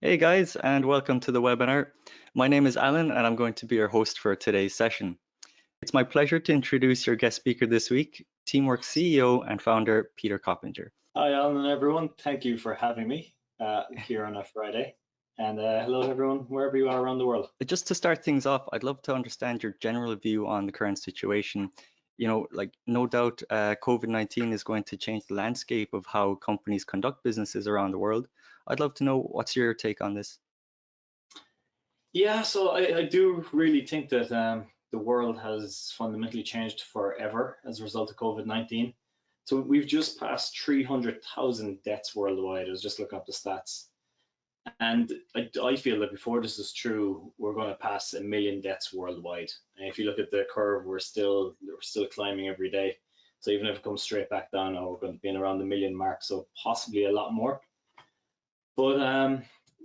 Hey guys, and welcome to the webinar. My name is Alan, and I'm going to be your host for today's session. It's my pleasure to introduce your guest speaker this week, Teamwork CEO and founder Peter Coppinger. Hi, Alan and everyone. Thank you for having me here on a Friday. And hello, everyone, wherever you are around the world. Just to start things off, I'd love to understand your general view on the current situation. No doubt COVID-19 is going to change the landscape of how companies conduct businesses around the world. I'd love to know what's your take on this? Yeah, so I do really think that the world has fundamentally changed forever as a result of COVID-19. So we've just passed 300,000 deaths worldwide. I was just looking up the stats. And I feel that before this is true, we're going to pass 1 million deaths worldwide. And if you look at the curve, we're still climbing every day. So even if it comes straight back down, now we're going to be in around the 1 million mark, so possibly a lot more. But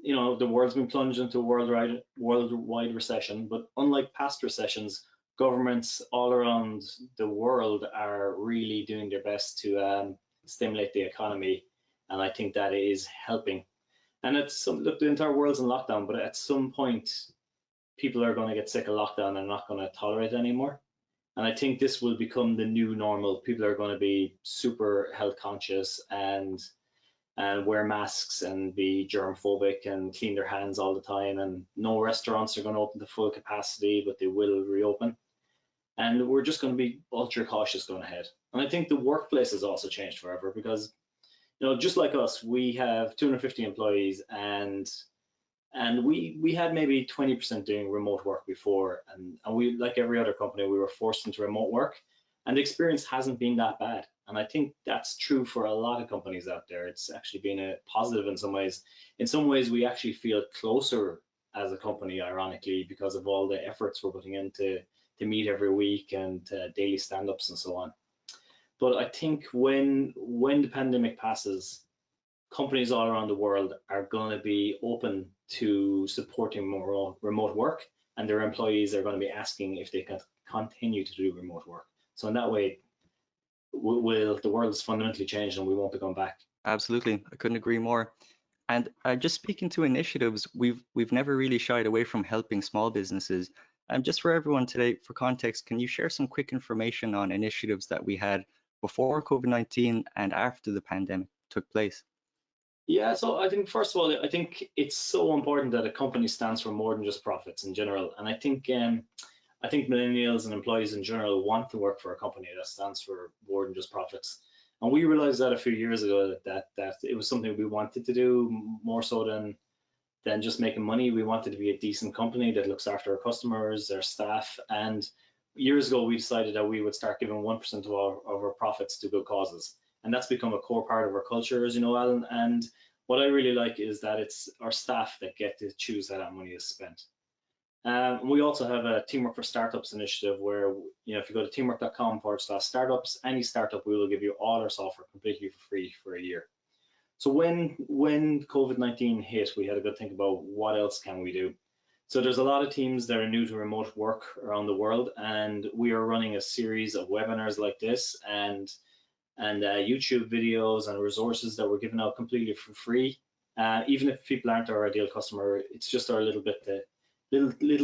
the world's been plunged into a worldwide recession. But unlike past recessions, governments all around the world are really doing their best to stimulate the economy, and I think that is helping. And look, the entire world's in lockdown, but at some point, people are going to get sick of lockdown and not going to tolerate it anymore. And I think this will become the new normal. People are going to be super health conscious and wear masks and be germ phobic and clean their hands all the time. And no restaurants are going to open to full capacity, but they will reopen. And we're just going to be ultra cautious going ahead. And I think the workplace has also changed forever because, just like us, we have 250 employees and we had maybe 20% doing remote work before, and we, like every other company, we were forced into remote work, and the experience hasn't been that bad. And I think that's true for a lot of companies out there. It's actually been a positive in some ways. In some ways, we actually feel closer as a company, ironically, because of all the efforts we're putting into to meet every week and daily stand-ups and so on. But I think when the pandemic passes, companies all around the world are going to be open to supporting more remote work, and their employees are going to be asking if they can continue to do remote work. So in that way, the world has fundamentally changed and we won't be going back. Absolutely, I couldn't agree more. And just speaking to initiatives, we've never really shied away from helping small businesses. And just for everyone today, for context, can you share some quick information on initiatives that we had before COVID-19 and after the pandemic took place? Yeah, so I think first of all, I think it's so important that a company stands for more than just profits in general. And I think millennials and employees in general want to work for a company that stands for more than just profits. And we realized that a few years ago that it was something we wanted to do more so than just making money. We wanted to be a decent company that looks after our customers, their staff. And years ago, we decided that we would start giving 1% of our profits to good causes. And that's become a core part of our culture, as you know, Alan. And what I really like is that it's our staff that get to choose how that money is spent. We also have a Teamwork for Startups initiative where, if you go to teamwork.com/startups, any startup, we will give you all our software completely for free for a year. So when COVID-19 hit, we had a good think about what else can we do. So there's a lot of teams that are new to remote work around the world, and we are running a series of webinars like this and YouTube videos and resources that we're giving out completely for free. Even if people aren't our ideal customer, it's just our little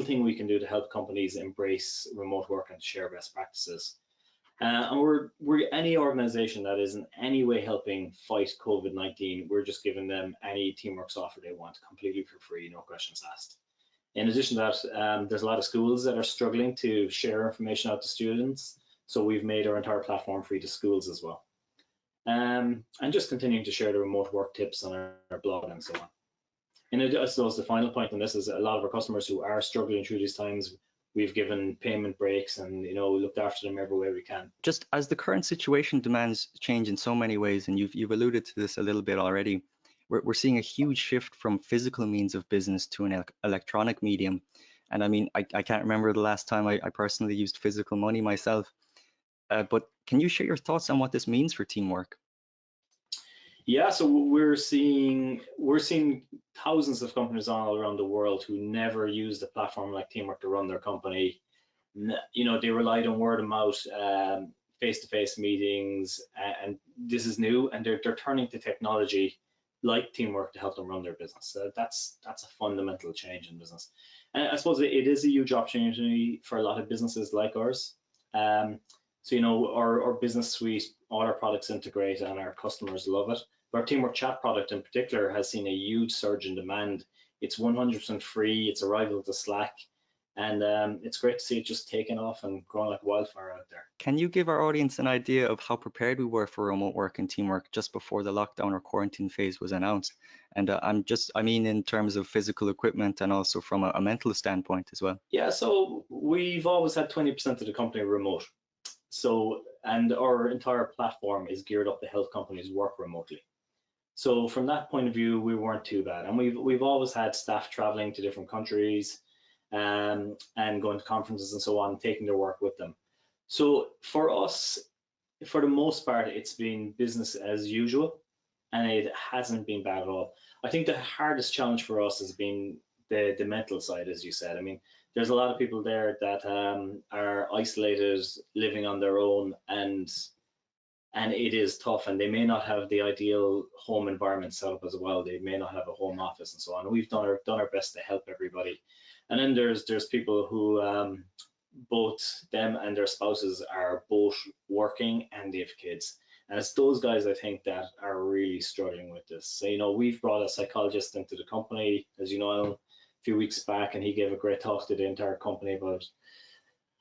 thing we can do to help companies embrace remote work and share best practices. And we're any organization that is in any way helping fight COVID-19, we're just giving them any teamwork software they want completely for free, no questions asked. In addition to that, there's a lot of schools that are struggling to share information out to students. So we've made our entire platform free to schools as well. And just continuing to share the remote work tips on our blog and so on. And I suppose the final point on this is a lot of our customers who are struggling through these times, we've given payment breaks and looked after them every way we can. Just as the current situation demands change in so many ways, and you've alluded to this a little bit already, we're seeing a huge shift from physical means of business to an electronic medium. And I mean, I can't remember the last time I personally used physical money myself. But can you share your thoughts on what this means for teamwork? Yeah, so we're seeing thousands of companies all around the world who never used a platform like Teamwork to run their company. They relied on word of mouth, face-to-face meetings, and this is new, and they're turning to technology like Teamwork to help them run their business. So that's a fundamental change in business. And I suppose it is a huge opportunity for a lot of businesses like ours. So, our business suite, all our products integrate and our customers love it. But our Teamwork Chat product in particular has seen a huge surge in demand. It's 100% free, it's a rival to Slack, and it's great to see it just taking off and growing like wildfire out there. Can you give our audience an idea of how prepared we were for remote work and teamwork just before the lockdown or quarantine phase was announced? And I mean, in terms of physical equipment and also from a mental standpoint as well. Yeah, so we've always had 20% of the company remote. So, and our entire platform is geared up to help companies work remotely. So from that point of view, we weren't too bad. And we've always had staff traveling to different countries, and going to conferences and so on, taking their work with them. So for us, for the most part, it's been business as usual, and it hasn't been bad at all. I think the hardest challenge for us has been the mental side, as you said. I mean, there's a lot of people there that are isolated, living on their own, and it is tough, and they may not have the ideal home environment set up as well. They may not have a home office and so on. We've done our best to help everybody. And then there's people who both them and their spouses are both working and they have kids. And it's those guys, I think, that are really struggling with this. So, we've brought a psychologist into the company, as you know, a few weeks back, and he gave a great talk to the entire company about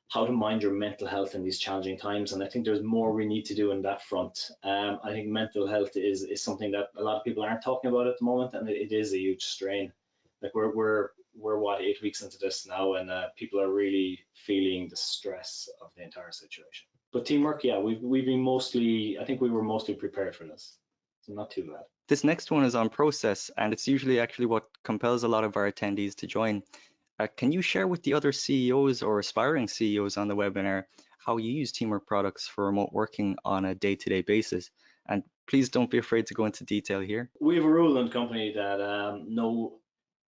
how to mind your mental health in these challenging times. And I think there's more we need to do in that front. I think mental health is something that a lot of people aren't talking about at the moment, and it is a huge strain. Like we're what, 8 weeks into this now, and people are really feeling the stress of the entire situation. But Teamwork, yeah, we've been mostly, I think we were mostly prepared for this, so not too bad. This next one is on process, and it's usually actually what compels a lot of our attendees to join. Can you share with the other CEOs or aspiring CEOs on the webinar how you use Teamwork products for remote working on a day-to-day basis? And please don't be afraid to go into detail here. We have a rule in the company that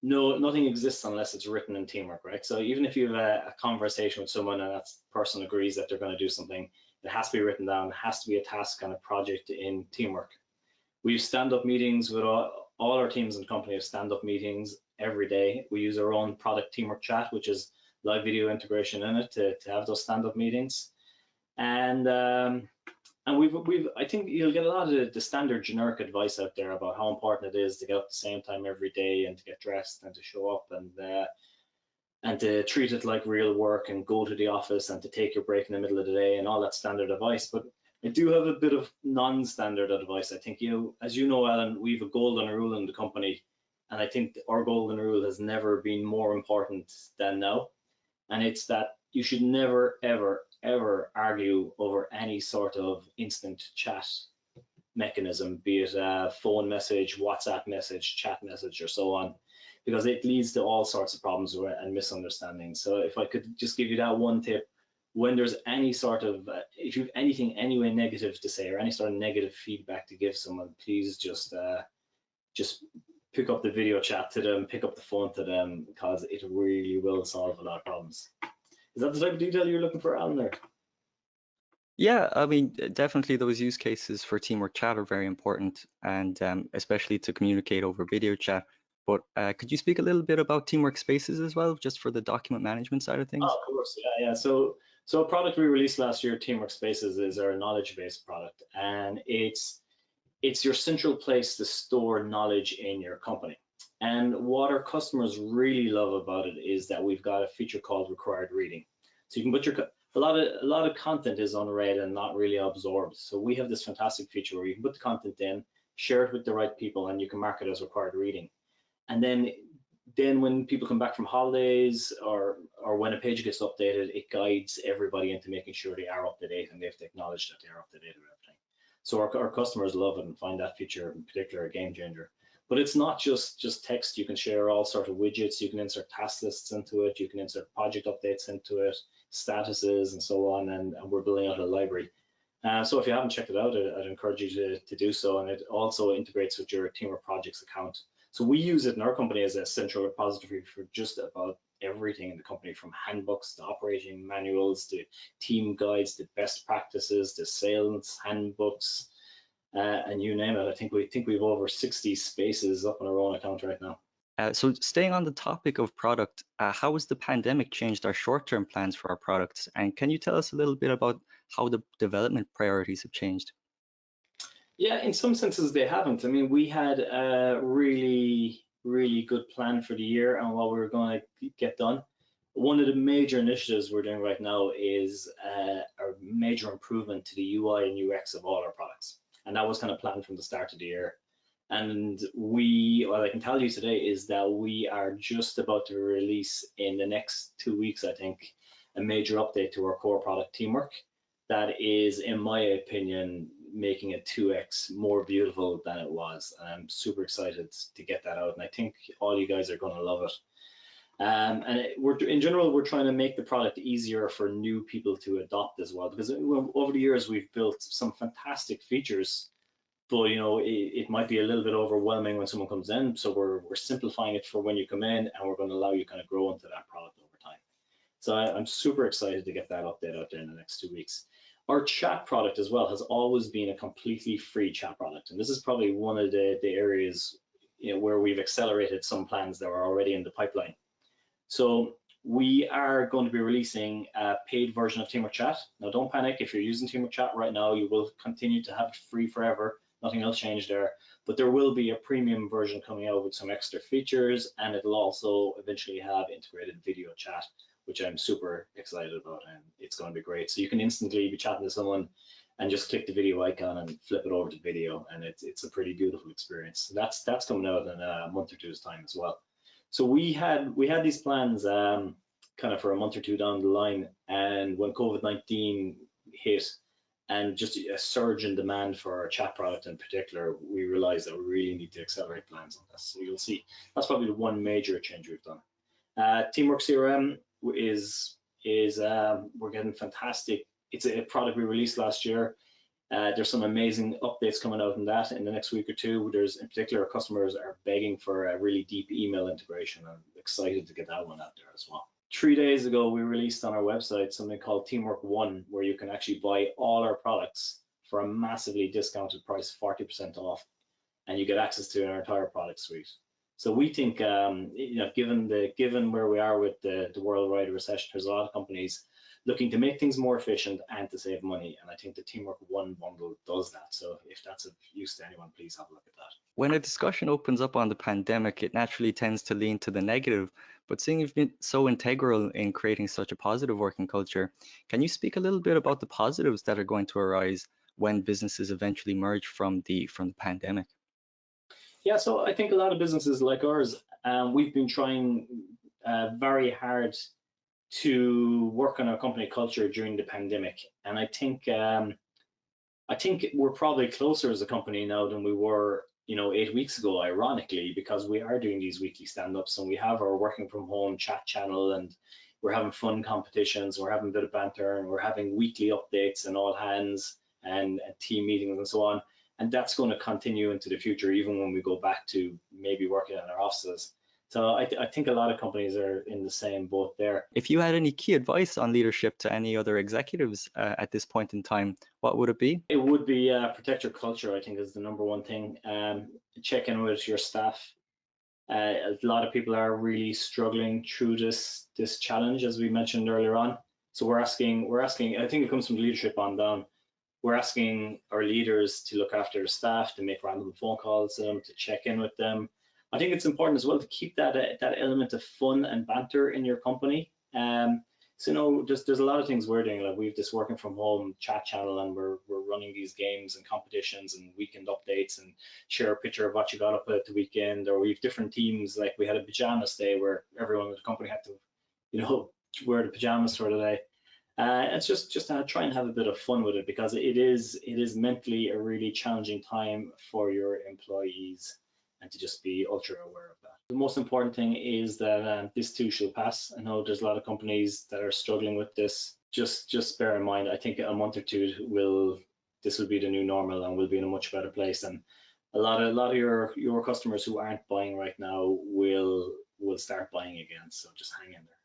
nothing exists unless it's written in Teamwork, right? So even if you have a conversation with someone and that person agrees that they're going to do something, it has to be written down. It has to be a task and a project in Teamwork. We have stand-up meetings with all our teams in the company have stand-up meetings every day. We use our own product, Teamwork Chat, which is live video integration in it to have those stand-up meetings. And I think you'll get a lot of the standard generic advice out there about how important it is to get up at the same time every day and to get dressed and to show up and to treat it like real work and go to the office and to take your break in the middle of the day and all that standard advice. But I do have a bit of non-standard advice. I think, as you know, Alan, we have a golden rule in the company, and I think our golden rule has never been more important than now. And it's that you should never, ever, ever argue over any sort of instant chat mechanism, be it a phone message, WhatsApp message, chat message, or so on, because it leads to all sorts of problems and misunderstandings. So if I could just give you that one tip, when there's any sort of, if you have anything anyway negative to say or any sort of negative feedback to give someone, please just pick up the video chat to them, pick up the phone to them, because it really will solve a lot of problems. Is that the type of detail you're looking for, Alan, there? Yeah, I mean, definitely those use cases for Teamwork Chat are very important, and especially to communicate over video chat. But could you speak a little bit about Teamwork Spaces as well, just for the document management side of things? Oh, of course, yeah. So a product we released last year, Teamwork Spaces, is our knowledge-based product, and it's your central place to store knowledge in your company. And what our customers really love about it is that we've got a feature called required reading. So you can put a lot of content is unread and not really absorbed. So we have this fantastic feature where you can put the content in, share it with the right people, and you can mark it as required reading. And then when people come back from holidays or when a page gets updated, it guides everybody into making sure they are up to date, and they have to acknowledge that they are up to date with everything. So our customers love it and find that feature in particular a game changer. But it's not just text. You can share all sorts of widgets. You can insert task lists into it. You can insert project updates into it, statuses, and so on. And we're building out a library. So if you haven't checked it out, I'd encourage you to do so. And it also integrates with your Teamwork Projects account. So we use it in our company as a central repository for just about everything in the company, from handbooks to operating manuals to team guides to best practices to sales handbooks. and you name it. I think we've over 60 spaces up on our own account right now. So staying on the topic of product, how has the pandemic changed our short-term plans for our products? And can you tell us a little bit about how the development priorities have changed? Yeah, in some senses they haven't. I mean, we had a really good plan for the year and what we were going to get done. One of the major initiatives we're doing right now is a major improvement to the UI and UX of all our products. And that was kind of planned from the start of the year. And what I can tell you today is that we are just about to release in the next 2 weeks, I think, a major update to our core product, Teamwork, that is, in my opinion, making it 2x more beautiful than it was. And I'm super excited to get that out. And I think all you guys are going to love it. In general, we're trying to make the product easier for new people to adopt as well, because over the years we've built some fantastic features, but it might be a little bit overwhelming when someone comes in. So we're simplifying it for when you come in, and we're going to allow you kind of grow into that product over time. So I'm super excited to get that update out there in the next 2 weeks. Our chat product as well has always been a completely free chat product, and this is probably one of the areas where we've accelerated some plans that were already in the pipeline. So we are going to be releasing a paid version of Teamwork Chat. Now, don't panic if you're using Teamwork Chat right now. You will continue to have it free forever. Nothing else changed there. But there will be a premium version coming out with some extra features, and it'll also eventually have integrated video chat, which I'm super excited about, and it's going to be great. So you can instantly be chatting to someone and just click the video icon and flip it over to video, and it's a pretty beautiful experience. That's coming out in a month or two's time as well. So we had these plans kind of for a month or two down the line, and when COVID-19 hit and just a surge in demand for our chat product in particular, we realized that we really need to accelerate plans on this. So you'll see that's probably the one major change we've done. Teamwork CRM is we're getting fantastic. It's a product we released last year. There's some amazing updates coming out in that in the next week or two. There's, in particular, our customers are begging for a really deep email integration. I'm excited to get that one out there as well. 3 days ago, we released on our website something called Teamwork One, where you can actually buy all our products for a massively discounted price, 40% off, and you get access to our entire product suite. So we think, given where we are with the worldwide recession, there's a lot of companies looking to make things more efficient and to save money. And I think the Teamwork One bundle does that. So if that's of use to anyone, please have a look at that. When a discussion opens up on the pandemic, it naturally tends to lean to the negative. But seeing you've been so integral in creating such a positive working culture, can you speak a little bit about the positives that are going to arise when businesses eventually emerge from the pandemic? Yeah, so I think a lot of businesses like ours, we've been trying very hard to work on our company culture during the pandemic, and I think we're probably closer as a company now than we were, 8 weeks ago, ironically, because we are doing these weekly stand-ups and we have our working from home chat channel, and we're having fun competitions, we're having a bit of banter, and we're having weekly updates and all hands and team meetings and so on. And that's going to continue into the future, even when we go back to maybe working in our offices. So I think a lot of companies are in the same boat there. If you had any key advice on leadership to any other executives at this point in time, what would it be? It would be protect your culture, I think, is the number one thing. Check in with your staff. A lot of people are really struggling through this challenge, as we mentioned earlier on. So we're asking, I think it comes from leadership on down. We're asking our leaders to look after their staff, to make random phone calls to them, to check in with them. I think it's important as well to keep that element of fun and banter in your company. So there's a lot of things we're doing. Like we've this working from home chat channel, and we're running these games and competitions and weekend updates, and share a picture of what you got up at the weekend. Or we've different teams. Like we had a pajamas day where everyone in the company had to, wear the pajamas for the day. It's just try and have a bit of fun with it, because it is mentally a really challenging time for your employees, and to just be ultra aware of that. The most important thing is that this too shall pass. I know there's a lot of companies that are struggling with this. Just bear in mind, I think a month or two this will be the new normal, and we'll be in a much better place. And a lot of your customers who aren't buying right now will start buying again. So just hang in there.